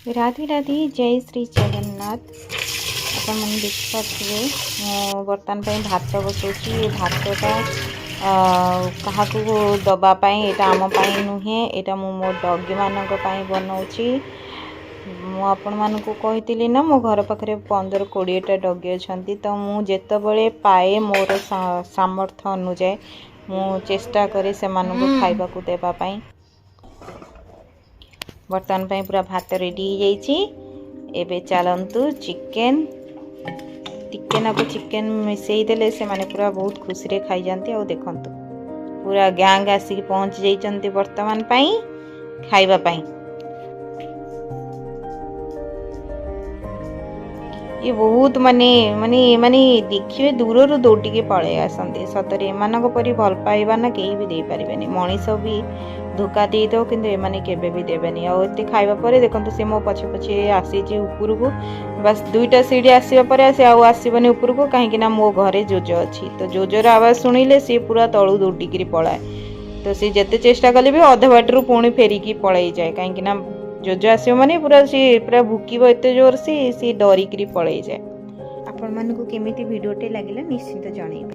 राधे राधे जय श्री जगन्नाथ। अपन मैंने देखिए बर्तमान भात बसौची भातटा क्या दवापाई यहाँ आमपाई नुहे यहाँ मो डगी मानक बनाऊँगी। आपण मानक कही ना मो घर पाखे 15-20टा डगी अच्छा तो मुझे पाए मोर सामर्थ्य अनुजाए मु चेष्टा करे से खाइबा को देवाई। बर्तमान पूरा भात रेडी हो जाइए। चलतु चिकेन टिके नाकु चिकेन मिसई देले से माने पूरा बहुत खुशी रे खाई जानते। आ देखंतु पूरा गैंग आसिक पहुँच जाइए बर्तमान खाइबा पाई। ये बहुत माने माने माने देखिए दूर दौड़िके पलि आसते सतरे एमानक परी भल पाइबा ना कहीं भी दे पारिबेनी। मनीष भी धोखा दे दो किंतु एमाने केबे भी देबेनी। आ एते खाइबा परे देखंतु से मो पछे पछे आसीची ऊपर को बस 2टा सीढ़ी आसीबा परे से आउ आसीबनी ऊपर को कहीं ना मो घरे जोजो अछि तो जोजोर आवाज सुनिले से पूरा तळु दौड़िकी पलाए। तो सी जेते चेष्टा कले भी अध बाटरू पुणी फेरिकी पळाई जाए कहीं ना जोजो आसो माने पूरा सी पूरा भुकिब एते जोर से डरिकी पळाई जाए। आपण मानकु केमिति भिडियोटे लागिला निश्चित जणाइबे।